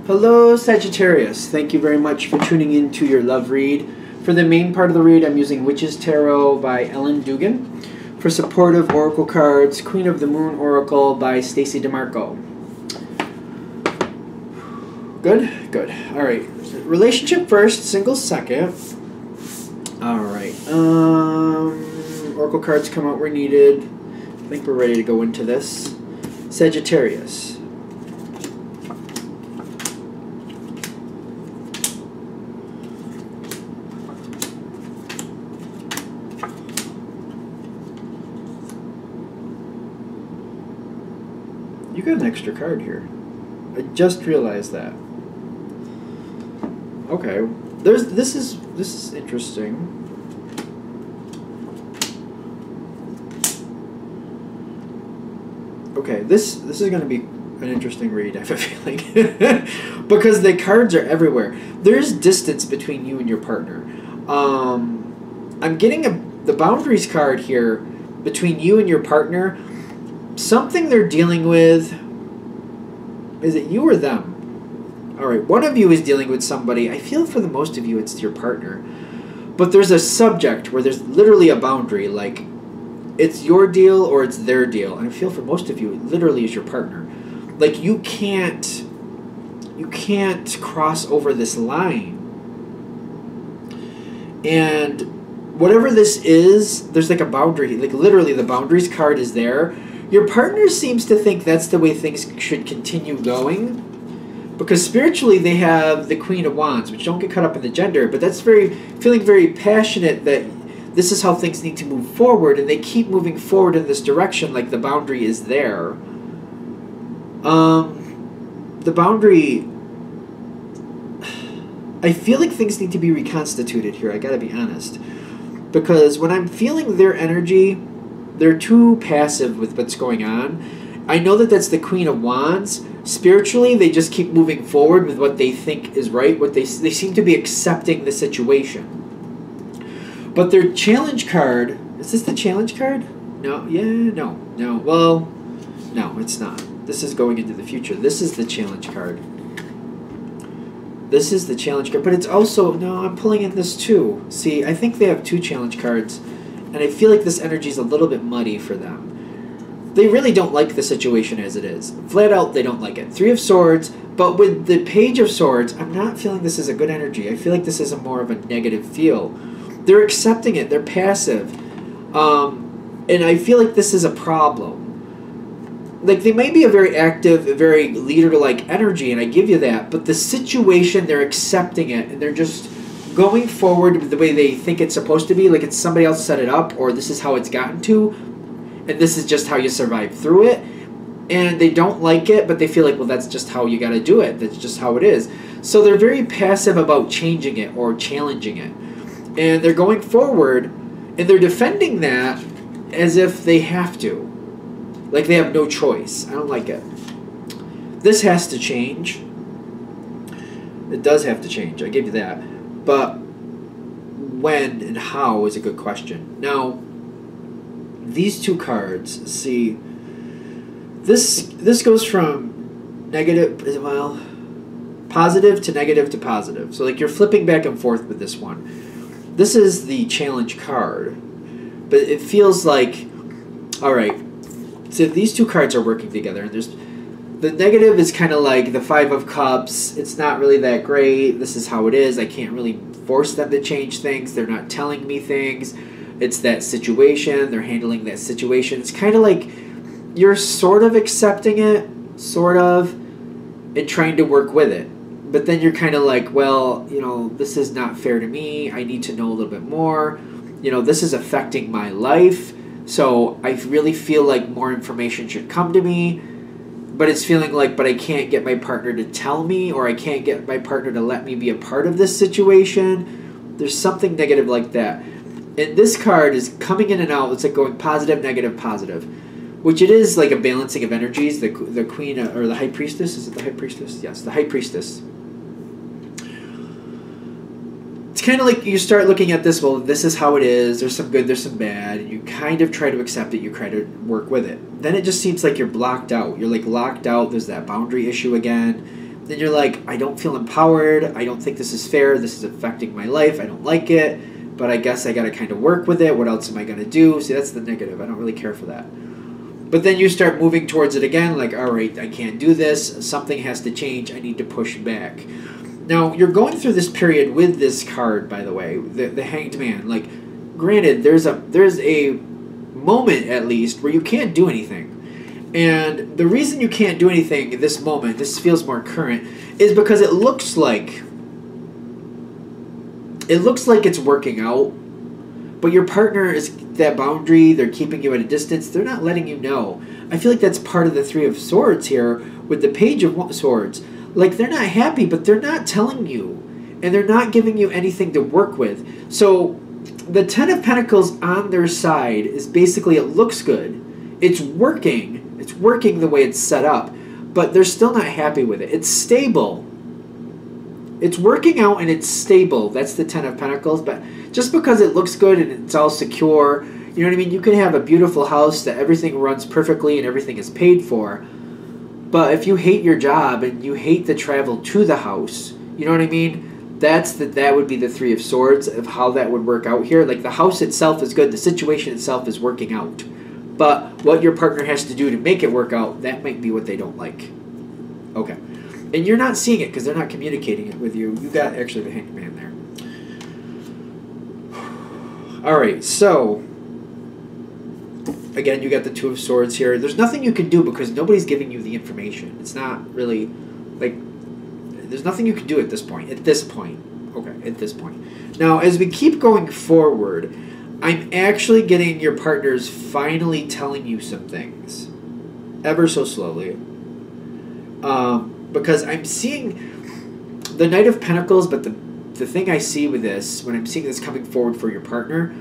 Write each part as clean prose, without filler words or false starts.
Hello, Sagittarius. Thank you very much for tuning in to your love read. For the main part of the read, I'm using Witch's Tarot by Ellen Dugan. For supportive oracle cards, Queen of the Moon Oracle by Stacey DeMarco. Good? Good. Alright. Relationship first, single second. Alright. Oracle cards come out where needed. I think we're ready to go into this. Sagittarius. You got an extra card here. I just realized that. Okay, this is interesting. Okay, this is going to be an interesting read, I have a feeling. Because the cards are everywhere. There's distance between you and your partner. I'm getting the boundaries card here between you and your partner. Something they're dealing with. Is it you or them? Alright, one of you is dealing with somebody. I feel for the most of you it's your partner. But there's a subject where there's literally a boundary. Like, it's your deal or it's their deal. And I feel for most of you it literally is your partner. Like, you can't cross over this line. And whatever this is, there's like a boundary. Like, literally the boundaries card is there. Your partner seems to think that's the way things should continue going, because spiritually they have the Queen of Wands, which don't get caught up in the gender, but that's feeling very passionate that this is how things need to move forward, and they keep moving forward in this direction like the boundary is there. The boundary, I feel like things need to be reconstituted here, I gotta be honest, because when I'm feeling their energy, they're too passive with what's going on. I know that that's the Queen of Wands. Spiritually, they just keep moving forward with what they think is right. They seem to be accepting the situation. But their challenge card, is this the challenge card? No, yeah, no. Well, no, it's not. This is going into the future. This is the challenge card. This is the challenge card. But it's also, no, I'm pulling in this too. See, I think they have two challenge cards. And I feel like this energy is a little bit muddy for them. They really don't like the situation as it is. Flat out, they don't like it. Three of Swords, but with the Page of Swords, I'm not feeling this is a good energy. I feel like this is more of a negative feel. They're accepting it. They're passive. And I feel like this is a problem. Like, they may be a very active, very leader-like energy, and I give you that, but the situation, they're accepting it, and they're just going forward with the way they think it's supposed to be, like it's somebody else set it up, or this is how it's gotten to, and this is just how you survive through it. And they don't like it, but they feel like, well, that's just how you got to do it. That's just how it is. So they're very passive about changing it or challenging it. And they're going forward, and they're defending that as if they have to. Like they have no choice. I don't like it. This has to change. It does have to change. I give you that. But when and how is a good question. Now, these two cards, see, this goes from negative, well, positive to negative to positive. So like you're flipping back and forth with this one. This is the challenge card, but it feels like, all right, so these two cards are working together, and there's the negative is kind of like the Five of Cups. It's not really that great. This is how it is. I can't really force them to change things. They're not telling me things. It's that situation. They're handling that situation. It's kind of like you're sort of accepting it, sort of, and trying to work with it. But then you're kind of like, well, you know, this is not fair to me. I need to know a little bit more. You know, this is affecting my life. So I really feel like more information should come to me. But it's feeling like, but I can't get my partner to tell me, or I can't get my partner to let me be a part of this situation. There's something negative like that. And this card is coming in and out. It's like going positive, negative, positive. Which it is like a balancing of energies. The Queen, or the High Priestess. Is it the High Priestess? Yes, the High Priestess. It's kind of like you start looking at this, well, this is how it is. There's some good, there's some bad. You kind of try to accept it. You try to work with it. Then it just seems like you're blocked out. You're like locked out. There's that boundary issue again. then you're like, I don't feel empowered. I don't think this is fair. This is affecting my life. I don't like it, but I guess I got to kind of work with it. What else am I going to do? See, that's the negative. I don't really care for that. But then you start moving towards it again, like, all right, I can't do this. Something has to change. I need to push back. Now, you're going through this period with this card, by the way, the Hanged Man. Like, granted, there's a moment, at least, where you can't do anything. And the reason you can't do anything in this moment, this feels more current, is because it looks like it's working out, but your partner is that boundary, they're keeping you at a distance, they're not letting you know. I feel like that's part of the Three of Swords here with the Page of Swords. Like, they're not happy, but they're not telling you, and they're not giving you anything to work with. So the Ten of Pentacles on their side is basically, it looks good. It's working. It's working the way it's set up, but they're still not happy with it. It's stable. It's working out and it's stable. That's the Ten of Pentacles. But just because it looks good and it's all secure, you know what I mean? You can have a beautiful house that everything runs perfectly and everything is paid for. But if you hate your job and you hate the travel to the house, you know what I mean? That would be the Three of Swords of how that would work out here. Like, the house itself is good. The situation itself is working out. But what your partner has to do to make it work out, that might be what they don't like. Okay. And you're not seeing it because they're not communicating it with you. You got actually the Hanged Man there. All right, so again, you got the Two of Swords here. There's nothing you can do because nobody's giving you the information. It's not really, like, there's nothing you can do at this point. At this point. Okay, at this point. Now, as we keep going forward, I'm actually getting your partners finally telling you some things. Ever so slowly. Because I'm seeing the Knight of Pentacles, but the thing I see with this, when I'm seeing this coming forward for your partner,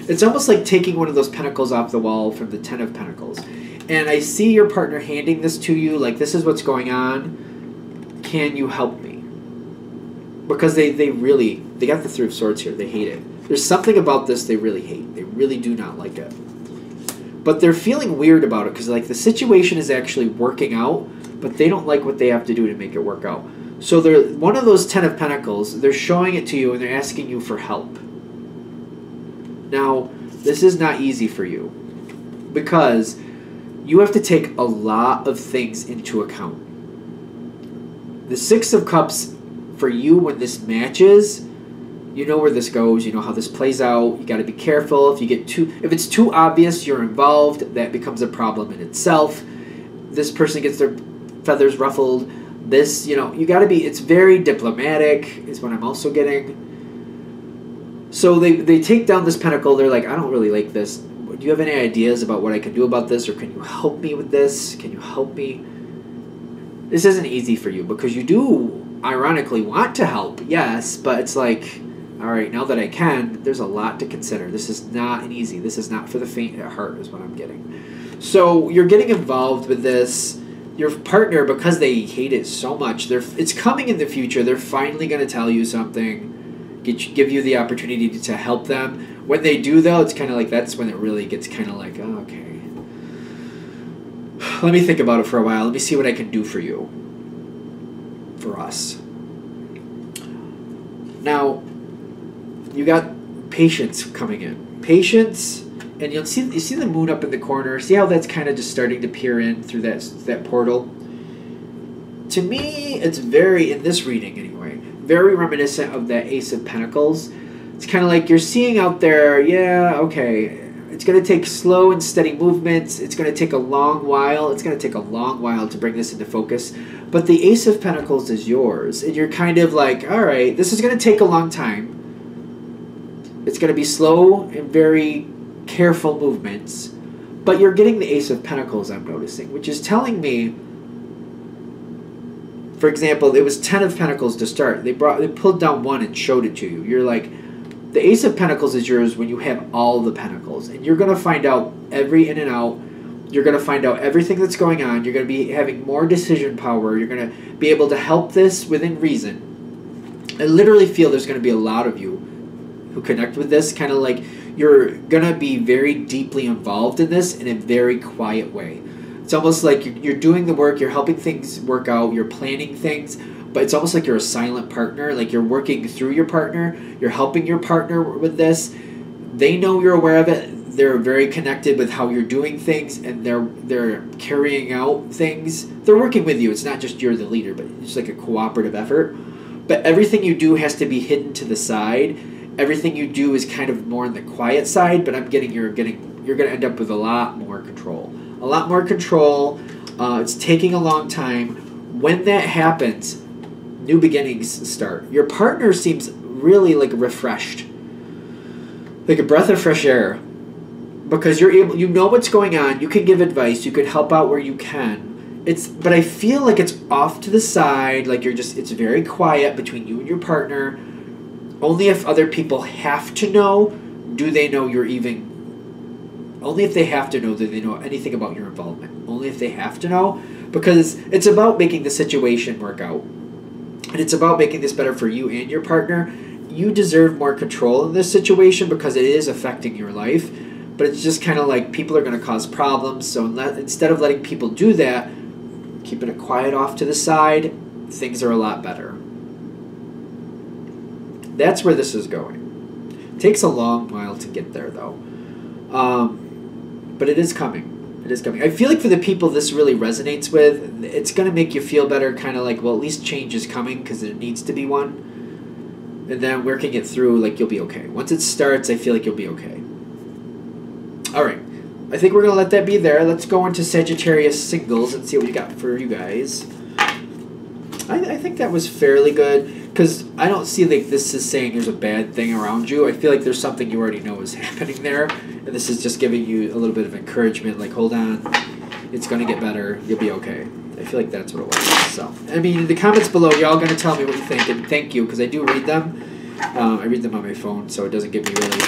it's almost like taking one of those pentacles off the wall from the Ten of Pentacles. And I see your partner handing this to you, like, this is what's going on. Can you help me? Because they got the Three of Swords here. They hate it. There's something about this they really hate. They really do not like it. But they're feeling weird about it because, like, the situation is actually working out, but they don't like what they have to do to make it work out. So they're one of those Ten of Pentacles. They're showing it to you and they're asking you for help. Now, this is not easy for you because you have to take a lot of things into account. The Six of Cups for you, when this matches, you know where this goes. You know how this plays out. You got to be careful. If it's too obvious you're involved, that becomes a problem in itself. This person gets their feathers ruffled. This, you know, you got to be. It's very diplomatic, is what I'm also getting. So they take down this pentacle. They're like, I don't really like this. Do you have any ideas about what I can do about this, or can you help me with this? Can you help me? This isn't easy for you because you do ironically want to help, yes, but it's like, all right, now that I can, there's a lot to consider. This is not an easy. This is not for the faint at heart, is what I'm getting. So you're getting involved with this. Your partner, because they hate it so much, it's coming in the future. They're finally going to tell you something, give you the opportunity to help them. When they do, though, it's kind of like that's when it really gets kind of like, oh, okay. Let me think about it for a while. Let me see what I can do for you. For us. Now, you got patience coming in. Patience, and you see the moon up in the corner. See how that's kind of just starting to peer in through that portal? To me, it's very, in this reading anyway, very reminiscent of that Ace of Pentacles. It's kind of like you're seeing out there, yeah, okay, it's going to take slow and steady movements. It's going to take a long while. It's going to take a long while to bring this into focus. But the Ace of Pentacles is yours. And you're kind of like, all right, this is going to take a long time. It's going to be slow and very careful movements. But you're getting the Ace of Pentacles, I'm noticing, which is telling me, for example, it was 10 of Pentacles to start. They pulled down one and showed it to you. You're like, the Ace of Pentacles is yours when you have all the Pentacles. And you're going to find out every in and out. You're going to find out everything that's going on. You're going to be having more decision power. You're going to be able to help this within reason. I literally feel there's going to be a lot of you who connect with this. Kind of like you're going to be very deeply involved in this in a very quiet way. It's almost like you're doing the work, you're helping things work out, you're planning things, but it's almost like you're a silent partner. Like you're working through your partner, you're helping your partner with this. They know you're aware of it. They're very connected with how you're doing things, and they're carrying out things. They're working with you. It's not just you're the leader, but it's like a cooperative effort. But everything you do has to be hidden to the side. Everything you do is kind of more on the quiet side, but you're going to end up with a lot more control. A lot more control. It's taking a long time. When that happens, new beginnings start. Your partner seems really like refreshed, like a breath of fresh air, because you know what's going on. You can give advice. You can help out where you can. But I feel like it's off to the side. Like it's very quiet between you and your partner. Only if other people have to know, do they know you're even. Only if they have to know, do they know anything about your involvement. Only if they have to know, because it's about making the situation work out. And it's about making this better for you and your partner. You deserve more control in this situation because it is affecting your life. But it's just kind of like people are going to cause problems. So instead of letting people do that, keeping it quiet off to the side, things are a lot better. That's where this is going. It takes a long while to get there, though. But it is coming. It is coming. I feel like for the people this really resonates with, it's going to make you feel better, kind of like, well, at least change is coming because there needs to be one. And then working it through, like, you'll be okay. Once it starts, I feel like you'll be okay. All right. I think we're going to let that be there. Let's go into Sagittarius singles and see what we got for you guys. I think that was fairly good, because I don't see like this is saying there's a bad thing around you. I feel like there's something you already know is happening there, and this is just giving you a little bit of encouragement, like, hold on, it's going to get better, you'll be okay. I feel like that's what it was. So, I mean, in the comments below, y'all going to tell me what you think, and thank you, because I do read them. I read them on my phone, so it doesn't give me really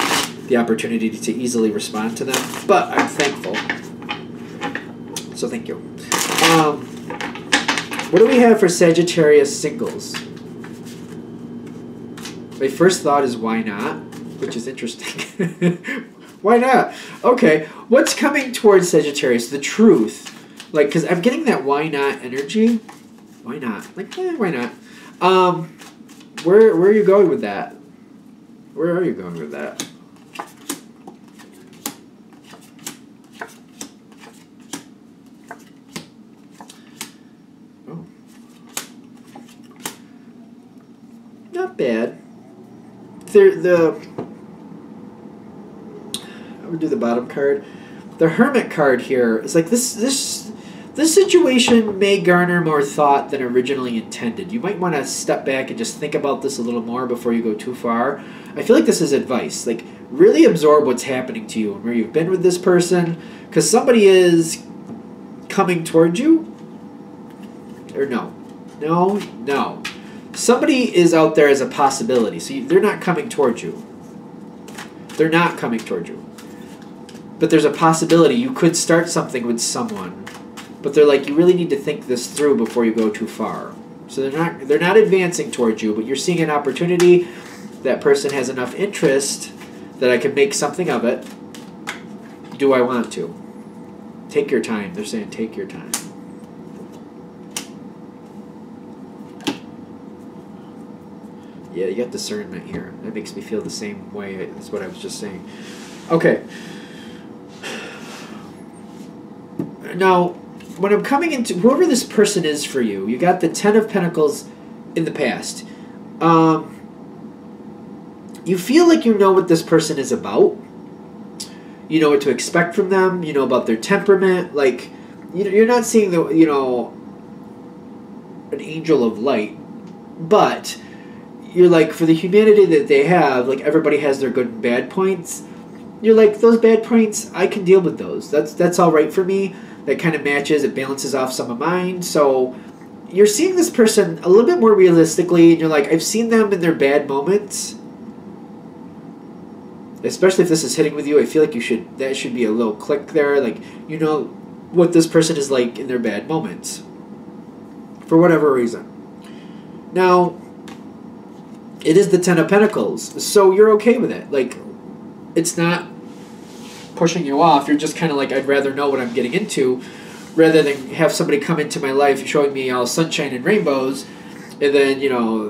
the opportunity to easily respond to them, but I'm thankful. So thank you. What do we have for Sagittarius singles? My first thought is why not, which is interesting. Why not? Okay, what's coming towards Sagittarius? The truth. Like, because I'm getting that why not energy. Why not? Like, why not? Where are you going with that? Where are you going with that? Oh. Not bad. I'm gonna do the bottom card. The Hermit card here is like this situation may garner more thought than originally intended. You might want to step back and just think about this a little more before you go too far. I feel like this is advice. Like, really absorb what's happening to you and where you've been with this person, because somebody is coming towards you. Or no. Somebody is out there as a possibility. So they're not coming towards you. They're not coming towards you. But there's a possibility you could start something with someone. But they're like, you really need to think this through before you go too far. So they're not advancing towards you, but you're seeing an opportunity. That person has enough interest that I can make something of it. Do I want to? Take your time. They're saying take your time. Yeah, you got discernment here. That makes me feel the same way as what I was just saying. Okay. Now, when I'm coming into whoever this person is for you, you got the Ten of Pentacles in the past. You feel like you know what this person is about. You know what to expect from them. You know about their temperament. Like, you're not seeing an angel of light, but you're like, for the humanity that they have, like, everybody has their good and bad points. You're like, those bad points, I can deal with those. That's all right for me. That kind of matches. It balances off some of mine. So you're seeing this person a little bit more realistically, and you're like, I've seen them in their bad moments. Especially if this is hitting with you, I feel like that should be a little click there. Like, you know what this person is like in their bad moments. For whatever reason. Now, it is the Ten of Pentacles, so you're okay with it. Like, it's not pushing you off. You're just kind of like, I'd rather know what I'm getting into. rather than have somebody come into my life showing me all sunshine and rainbows, and then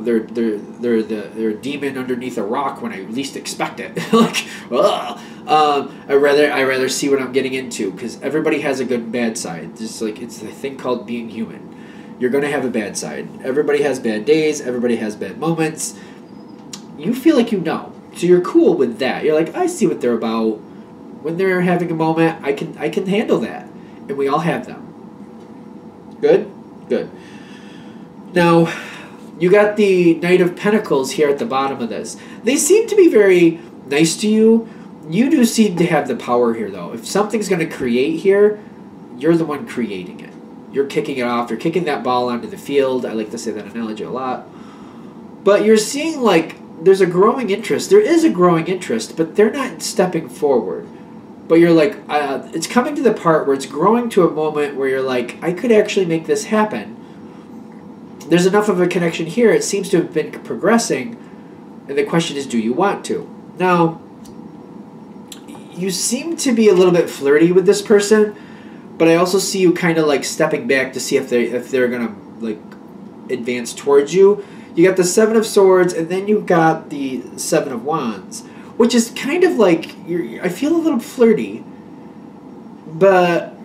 they're a demon underneath a rock when I least expect it. Like, ugh. I rather see what I'm getting into, because everybody has a good and bad side. Just like it's a thing called being human. You're gonna have a bad side. Everybody has bad days. Everybody has bad moments. You feel like you know, so you're cool with that. You're like, I see what they're about. When they're having a moment, I can handle that, and we all have them. Good? Good. Now, you got the Knight of Pentacles here at the bottom of this. They seem to be very nice to you. You do seem to have the power here, though. If something's going to create here, you're the one creating it. You're kicking it off. You're kicking that ball onto the field. I like to say that analogy a lot. But you're seeing, like, there's a growing interest. There is a growing interest, but they're not stepping forward. But you're like, it's coming to the part where it's growing to a moment where you're like, I could actually make this happen. There's enough of a connection here. It seems to have been progressing. And the question is, do you want to? Now, you seem to be a little bit flirty with this person, but I also see you kind of like stepping back to see if they're going to like advance towards you. You got the Seven of Swords, and then you got the Seven of Wands, which is kind of like, I feel a little flirty, but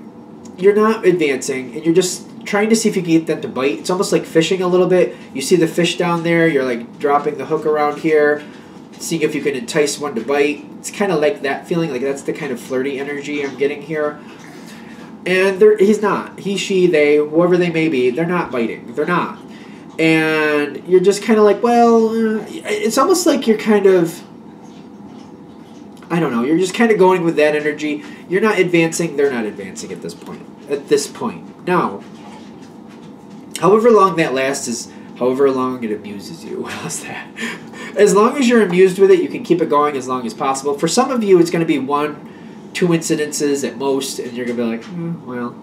you're not advancing, and you're just trying to see if you can get them to bite. It's almost like fishing a little bit. You see the fish down there, you're like dropping the hook around here, seeing if you can entice one to bite. It's kind of like that feeling, like that's the kind of flirty energy I'm getting here. And he's not. He, she, they, whoever they may be, they're not biting. They're not. And you're just kind of like, well, it's almost like you're kind of, I don't know, you're just kind of going with that energy. You're not advancing, they're not advancing at this point. Now, however long that lasts is however long it amuses you. How's that? As long as you're amused with it, you can keep it going as long as possible. For some of you, it's going to be 1-2 incidences at most, and you're going to be like, well,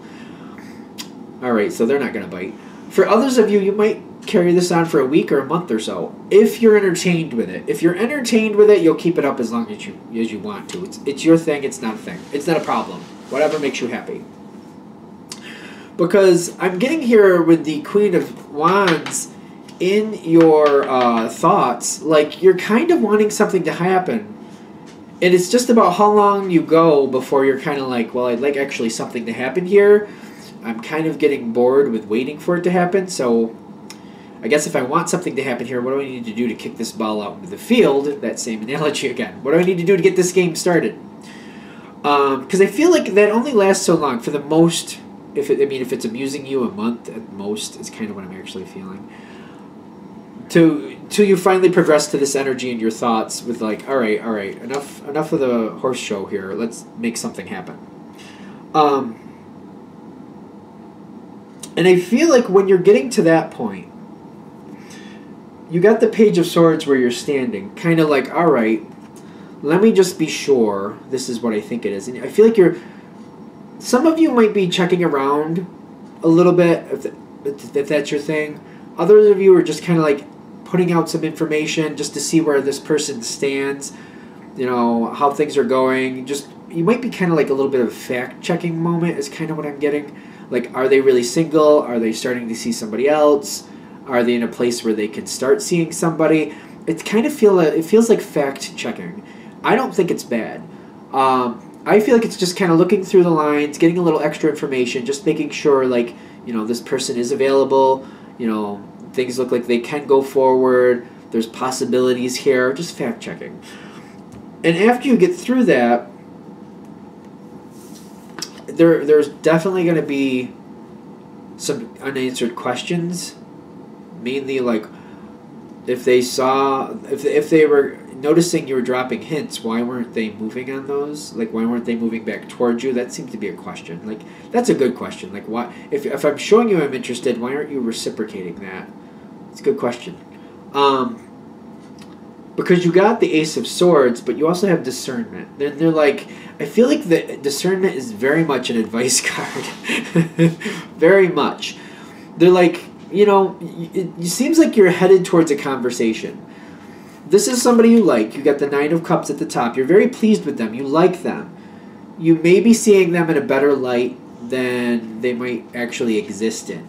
all right, so they're not going to bite. For others of you, you might carry this on for a week or a month or so, if you're entertained with it. If you're entertained with it, you'll keep it up as long as you want to. It's your thing. It's not a thing. It's not a problem. Whatever makes you happy. Because I'm getting here with the Queen of Wands in your thoughts, like you're kind of wanting something to happen. And it's just about how long you go before you're kind of like, well, I'd like actually something to happen here. I'm kind of getting bored with waiting for it to happen, so I guess if I want something to happen here, what do I need to do to kick this ball out into the field? That same analogy again. What do I need to do to get this game started? Because I feel like that only lasts so long. For the most, if it's amusing you, a month at most is kind of what I'm actually feeling. Till you finally progress to this energy in your thoughts with like, all right, enough of the horse show here. Let's make something happen. And I feel like when you're getting to that point, you got the Page of Swords where you're standing, kind of like, all right, let me just be sure this is what I think it is. And I feel like some of you might be checking around a little bit, if that's your thing. Others of you are just kind of like putting out some information just to see where this person stands, how things are going. You might be kind of like a little bit of a fact-checking moment is kind of what I'm getting. Like, are they really single? Are they starting to see somebody else? Are they in a place where they can start seeing somebody? It kind of feels like fact-checking. I don't think it's bad. I feel like it's just kind of looking through the lines, getting a little extra information, just making sure, like, this person is available, things look like they can go forward, there's possibilities here, just fact-checking. And after you get through that, there's definitely going to be some unanswered questions, mainly like if they were noticing you were dropping hints, why weren't they moving on those? Like, why weren't they moving back towards you? That seems to be a question. Like, that's a good question. Like, why, if I'm showing you I'm interested, why aren't you reciprocating that? It's a good question. Because you got the Ace of Swords, but you also have discernment. They're like, I feel like the discernment is very much an advice card. Very much. They're like, it seems like you're headed towards a conversation. This is somebody you like. You got the Nine of Cups at the top. You're very pleased with them. You like them. You may be seeing them in a better light than they might actually exist in.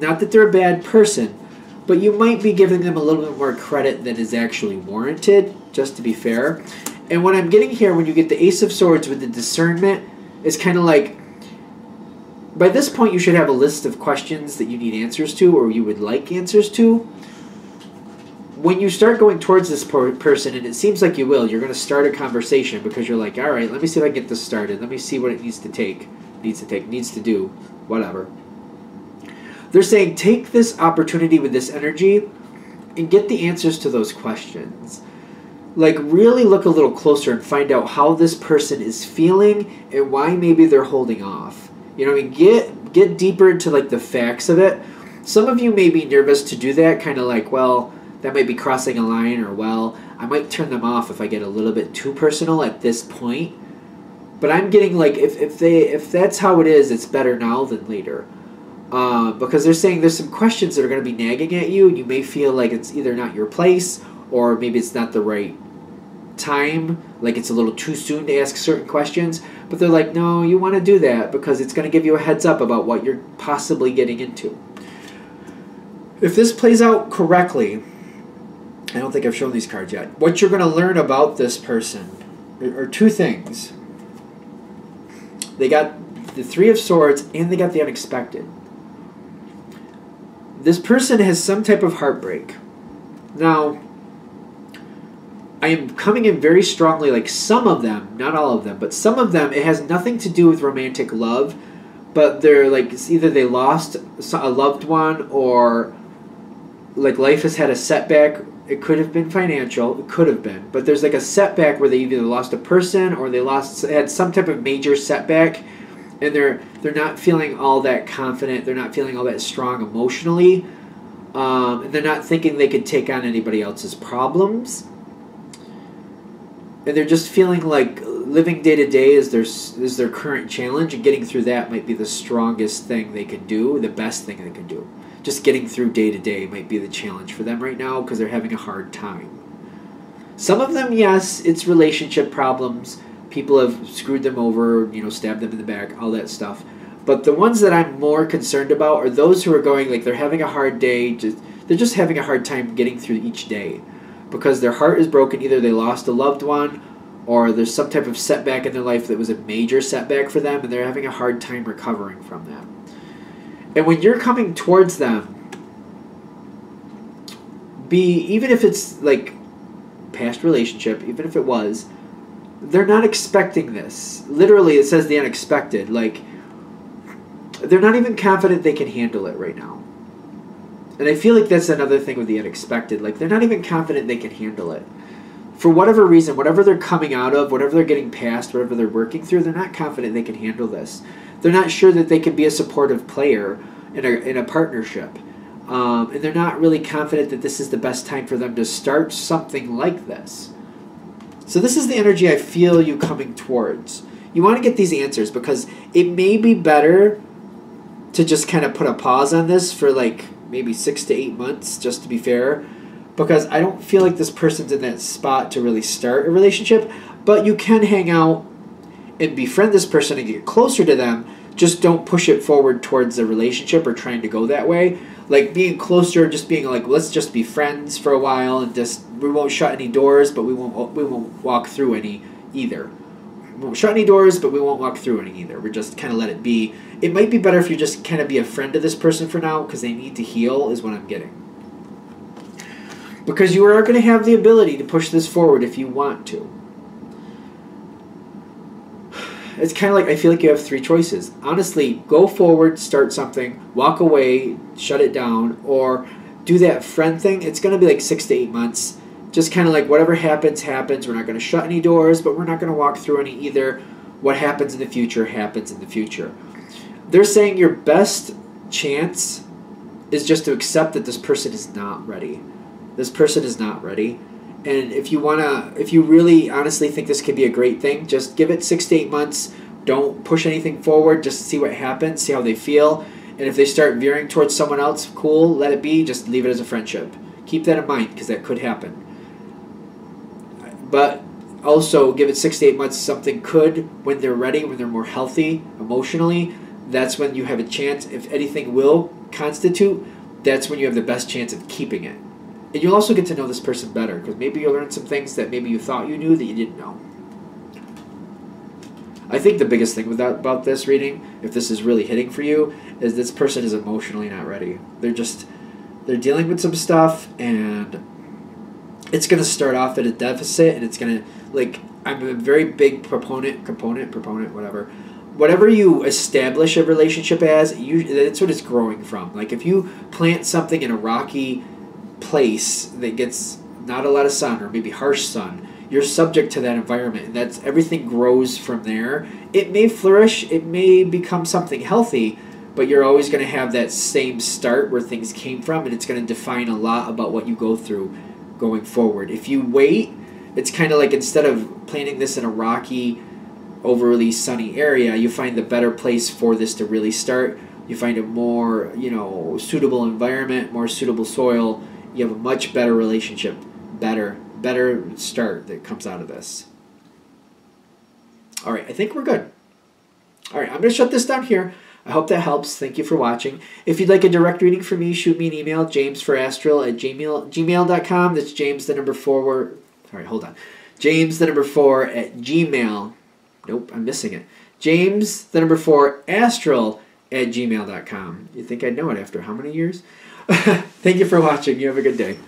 Not that they're a bad person, but you might be giving them a little bit more credit than is actually warranted, just to be fair. And what I'm getting here, when you get the Ace of Swords with the discernment, is kind of like, by this point you should have a list of questions that you need answers to, or you would like answers to. When you start going towards this person, and it seems like you will, you're going to start a conversation because you're like, all right, let me see if I can get this started. Let me see what it needs to do, whatever. They're saying take this opportunity with this energy and get the answers to those questions. Like, really look a little closer and find out how this person is feeling and why maybe they're holding off. You know what I mean? Get deeper into, like, the facts of it. Some of you may be nervous to do that, kind of like, well, that might be crossing a line, or, well, I might turn them off if I get a little bit too personal at this point. But I'm getting, like, if that's how it is, it's better now than later. Because they're saying there's some questions that are going to be nagging at you, and you may feel like it's either not your place, or maybe it's not the right time, like it's a little too soon to ask certain questions. But they're like, no, you want to do that because it's going to give you a heads up about what you're possibly getting into. If this plays out correctly, I don't think I've shown these cards yet, what you're going to learn about this person are two things. They got the Three of Swords and they got the unexpected. This person has some type of heartbreak. Now, I am coming in very strongly, like some of them, not all of them, but some of them, it has nothing to do with romantic love, but they're like, it's either they lost a loved one, or like life has had a setback. It could have been financial, it could have been, but there's like a setback where they either lost a person or they had some type of major setback, and they're not feeling all that confident, they're not feeling all that strong emotionally, and they're not thinking they could take on anybody else's problems. And they're just feeling like living day to day is their current challenge, and getting through that might be the strongest thing they can do, the best thing they can do. Just getting through day to day might be the challenge for them right now because they're having a hard time. Some of them, yes, it's relationship problems. People have screwed them over, stabbed them in the back, all that stuff. But the ones that I'm more concerned about are those who are going, like, they're having a hard day. They're just having a hard time getting through each day, because their heart is broken. Either they lost a loved one, or there's some type of setback in their life that was a major setback for them, and they're having a hard time recovering from that. And when you're coming towards them, even if it's like past relationship, even if it was, they're not expecting this. Literally, it says the unexpected. Like, they're not even confident they can handle it right now. And I feel like that's another thing with the unexpected. Like, they're not even confident they can handle it. For whatever reason, whatever they're coming out of, whatever they're getting past, whatever they're working through, they're not confident they can handle this. They're not sure that they can be a supportive player in a partnership. And they're not really confident that this is the best time for them to start something like this. So this is the energy I feel you coming towards. You want to get these answers because it may be better to just kind of put a pause on this for like maybe 6 to 8 months, just to be fair, because I don't feel like this person's in that spot to really start a relationship. But you can hang out and befriend this person and get closer to them. Just don't push it forward towards a relationship or trying to go that way. Like, being closer, just being like, let's just be friends for a while, and just, we won't shut any doors, but we won't walk through any either. We won't shut any doors, but we won't walk through any either. We're just kind of let it be. It might be better if you just kind of be a friend to this person for now, because they need to heal, is what I'm getting. Because you are going to have the ability to push this forward if you want to. It's kind of like, I feel like you have 3 choices. Honestly, go forward, start something, walk away, shut it down, or do that friend thing. It's going to be like 6 to 8 months. Just kind of like whatever happens, happens. We're not going to shut any doors, but we're not going to walk through any either. What happens in the future happens in the future. They're saying your best chance is just to accept that this person is not ready. This person is not ready. And if you really honestly think this could be a great thing, just give it 6 to 8 months. Don't push anything forward. Just see what happens, see how they feel. And if they start veering towards someone else, cool, let it be. Just leave it as a friendship. Keep that in mind, because that could happen. But also give it 6 to 8 months. Something could, when they're ready, when they're more healthy emotionally, that's when you have a chance. If anything will constitute, that's when you have the best chance of keeping it. And you'll also get to know this person better, because maybe you'll learn some things that maybe you thought you knew that you didn't know. I think the biggest thing about this reading, if this is really hitting for you, is this person is emotionally not ready. They're dealing with some stuff, and it's going to start off at a deficit, and it's going to, like, I'm a very big proponent, whatever. Whatever you establish a relationship as, that's what it's growing from. Like, if you plant something in a rocky place that gets not a lot of sun, or maybe harsh sun, you're subject to that environment, and that's everything grows from there. It may flourish, it may become something healthy, but you're always going to have that same start where things came from, and it's going to define a lot about what you go through going forward. If you wait, it's kind of like, instead of planting this in a rocky, overly sunny area, you find the better place for this to really start. You find a more, suitable environment, more suitable soil. You have a much better relationship, better start that comes out of this. All right, I think we're good. All right, I'm going to shut this down here. I hope that helps. Thank you for watching. If you'd like a direct reading from me, shoot me an email, jamesforastral@gmail.com. That's James, the number 4. Sorry, hold on. James, the number 4 at Gmail. Nope, I'm missing it. James, the number 4, astral@gmail.com. You'd think I'd know it after how many years? Thank you for watching. You have a good day.